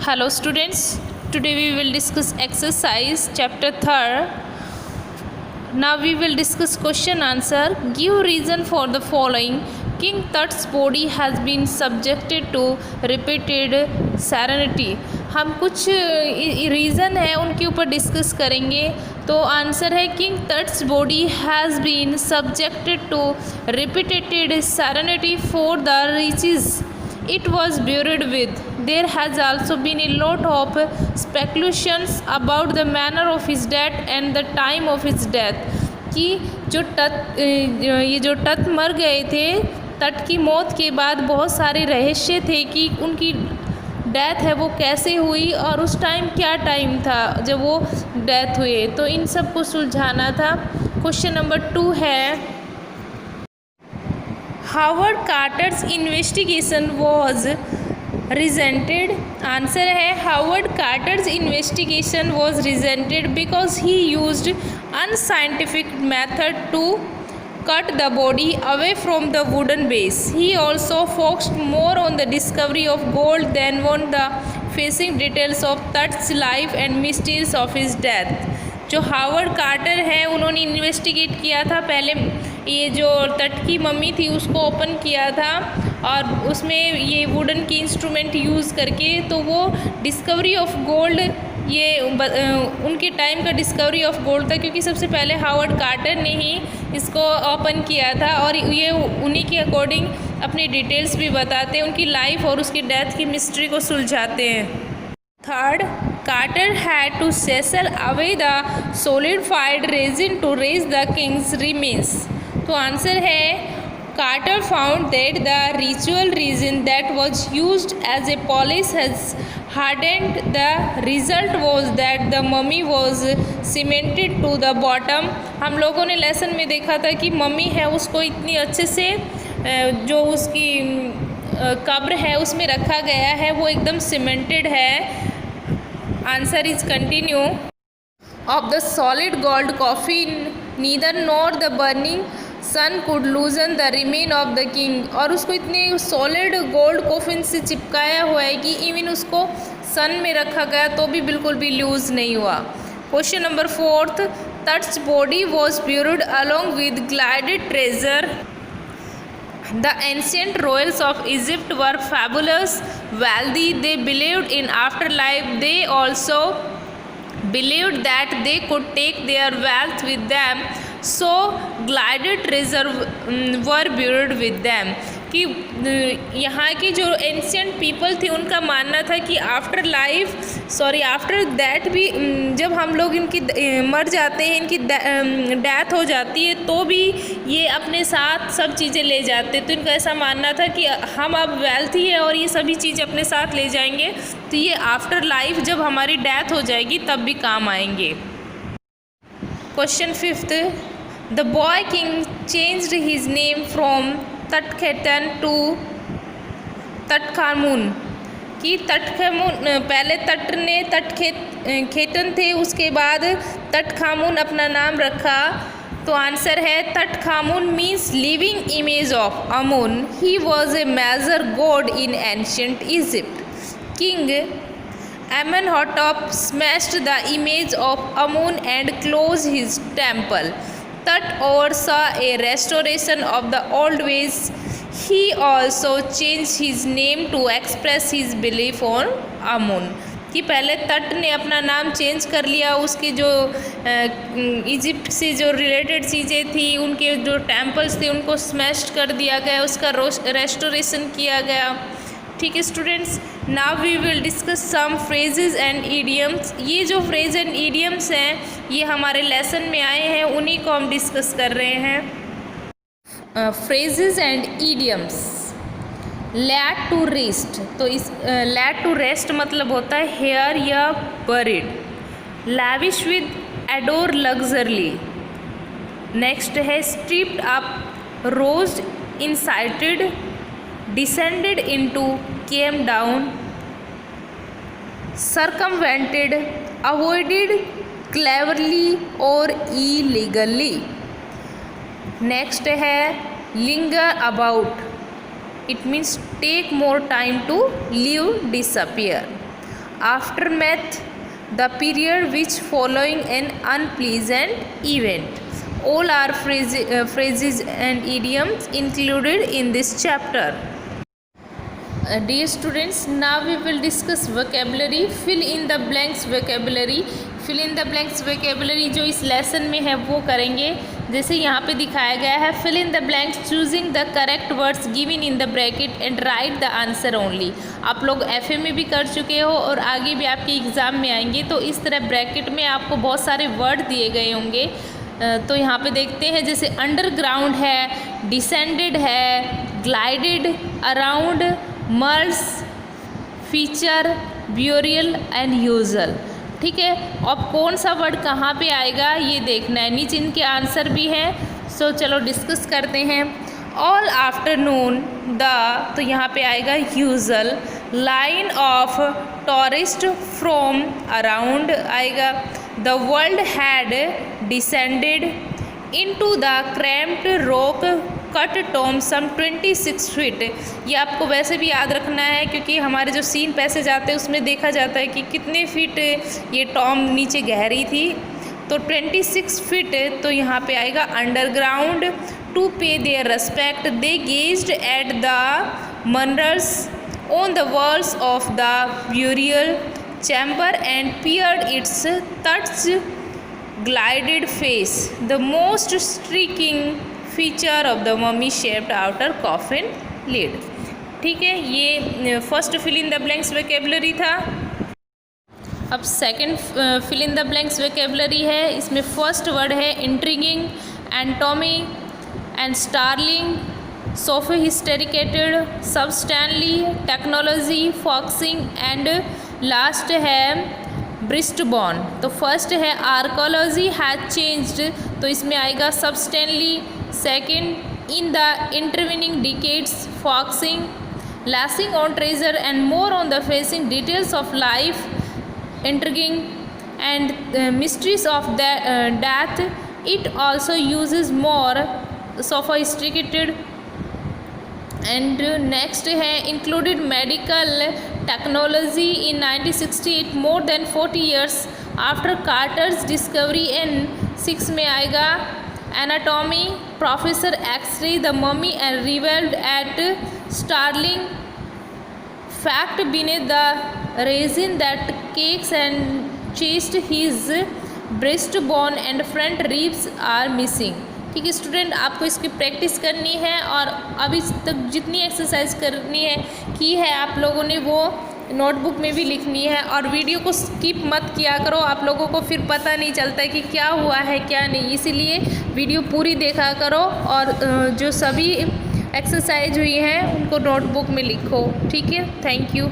Hello students, today we will discuss exercise chapter 3rd. Now we will discuss question answer. Give reason for the following. King Tut's body has been subjected to repeated salinity. हम कुछ reason है उनके ऊपर discuss करेंगे. तो answer है King Tut's body has been subjected to repeated salinity for the reasons it was buried with. There has also been a lot of speculations about the manner of his death and the time of his death. कि जो तट मर गए थे, तट की मौत के बाद बहुत सारे रहस्य थे कि उनकी डेथ है वो कैसे हुई और उस टाइम क्या टाइम था जब वो डेथ हुए. तो इन सब को सुलझाना था. क्वेश्चन नंबर 2 है Howard Carter's investigation was rejected. Answer है Howard Carter's investigation was rejected because he used unscientific method to cut the body away from the wooden base. He also focused more on the discovery of gold than on the facing details of Tut's life and mysteries of his death. जो Howard quarter है उन्होंने investigate किया था. पहले ये जो तट की मम्मी थी उसको ओपन किया था और उसमें ये वुडन की इंस्ट्रूमेंट यूज़ करके तो वो डिस्कवरी ऑफ गोल्ड ये उनके टाइम का डिस्कवरी ऑफ गोल्ड था क्योंकि सबसे पहले हावर्ड कार्टर ने ही इसको ओपन किया था और ये उन्हीं के अकॉर्डिंग अपनी डिटेल्स भी बताते हैं, उनकी लाइफ और उसकी डेथ की मिस्ट्री को सुलझाते हैं. Third, Carter had to chisel away the solidified resin to raise the king's remains. तो आंसर है Carter found that the ritual resin that was used as a polish has hardened. The result was that the mummy was cemented to the bottom. हम लोगों ने lesson में देखा था कि mummy है उसको इतनी अच्छे से जो उसकी कब्र है उसमें रखा गया है वो एकदम सीमेंटेड है. Answer is continue. Of the solid gold coffin neither nor the burning sun could loosen the remain of the king. और उसको इतने सॉलिड गोल्ड कॉफिन से चिपकाया हुआ है कि इवन उसको सन में रखा गया तो भी बिल्कुल भी लूज नहीं हुआ. Question number 4. Tut's body was buried along with gilded treasure. The ancient royals of Egypt were fabulous, wealthy. They believed in afterlife. They also believed that they could take their wealth with them. So glided treasure were buried with them. कि यहाँ की जो ancient people थी उनका मानना था कि after that भी जब हम लोग इनकी मर जाते हैं, इनकी डेथ हो जाती है तो भी ये अपने साथ सब चीज़ें ले जाते. तो इनका ऐसा मानना था कि हम अब वेल्थी है और ये सभी चीज़ें अपने साथ ले जाएंगे तो ये आफ्टर लाइफ जब हमारी डेथ हो जाएगी तब भी काम आएंगे. Question 5. The boy king changed his name from Tutankhaten to Tutankhamun. कि तटखामुन पहले तटखेतन थे उसके बाद तटखामुन अपना नाम रखा. तो आंसर है Tutankhamun means living image of Amun. He was a major god in ancient Egypt. King Amenhotep smashed the image of Amun and closed his temple. Tut oversaw a restoration of the old ways. He also changed his name to express his belief on Amun. कि पहले तट ने अपना नाम change कर लिया, उसके जो इजिप्ट से जो रिलेटेड चीज़ें थी उनके जो टेम्पल्स थे उनको स्मैश कर दिया गया, उसका रेस्टोरेशन किया गया. ठीक है students, now we will discuss some phrases and idioms. ये जो फ्रेज एंड ईडियम्स हैं ये हमारे लेसन में आए हैं, उन्हीं को हम डिस्कस कर रहे हैं. Phrases and idioms. Laid to rest. तो इस लैड टू रेस्ट मतलब होता है हेयर या buried. Lavish with adore luxuriously. Next है stripped up, rosed, incited, descended into, came down, circumvented, avoided, cleverly or illegally. Next है linger about. It means take more time to leave, disappear. aftermath, the period which following an unpleasant event. All are phrases and idioms included in this chapter. Dear students, now we will discuss vocabulary. Fill in the blanks vocabulary. Fill in the blanks vocabulary जो इस lesson में है वो करेंगे. जैसे यहाँ पे दिखाया गया है, fill in the blanks choosing the correct words given in the bracket and write the answer only. आप लोग FA में भी कर चुके हो और आगे भी आपके एग्ज़ाम में आएंगे, तो इस तरह ब्रैकेट में आपको बहुत सारे वर्ड दिए गए होंगे. तो यहाँ पे देखते हैं, जैसे अंडरग्राउंड है, डिसेंडेड है, glided, around, MERS, feature, burial and usual. ठीक है, अब कौन सा वर्ड कहाँ पे आएगा ये देखना है. नीचे इनके आंसर भी हैं, सो चलो डिस्कस करते हैं. ऑल आफ्टरनून, द, तो यहाँ पे आएगा usual. Line of tourist from around आएगा. The world had descended into the cramped rock cut tomb some 26 feet. ये आपको वैसे भी याद रखना है क्योंकि हमारे जो सीन पैसेज आते हैं उसमें देखा जाता है कि कितने फीट ये टॉम नीचे गहरी थी. तो 26 फीट, तो यहाँ पे आएगा underground. To pay their respect, they gazed at the murders on the walls of the burial chamber and peered its touched glided face, the most striking feature of the mummy shaped outer coffin lid. ठीक है, ये first fill in the blanks vocabulary था. अब second fill in the blanks vocabulary है. इसमें first word है intriguing, anatomy and startling, sophisticated, substandly, technology, foxing and last है breastbone. तो फर्स्ट है आर्कोलॉजी हैज चेंज्ड, तो इसमें आएगा substantially. Second, in the intervening decades, foxing, lacing on treasure and more on the facing details of life, intriguing and mysteries of death. It also uses more sophisticated. And next है included medical technology in 1968, more than 40 years after Carter's discovery. In 6 में आएगा anatomy, professor x-ray, the mummy and revealed at startling, fact beneath the resin that cakes and chest his breast bone and front ribs are missing. ठीक है student, आपको इसकी practice करनी है और अभी तक जितनी एक्सरसाइज करनी है की है आप लोगों ने वो नोटबुक में भी लिखनी है. और वीडियो को स्किप मत किया करो, आप लोगों को फिर पता नहीं चलता है कि क्या हुआ है क्या नहीं, इसीलिए वीडियो पूरी देखा करो और जो सभी एक्सरसाइज हुई हैं उनको नोटबुक में लिखो. ठीक है, थैंक यू.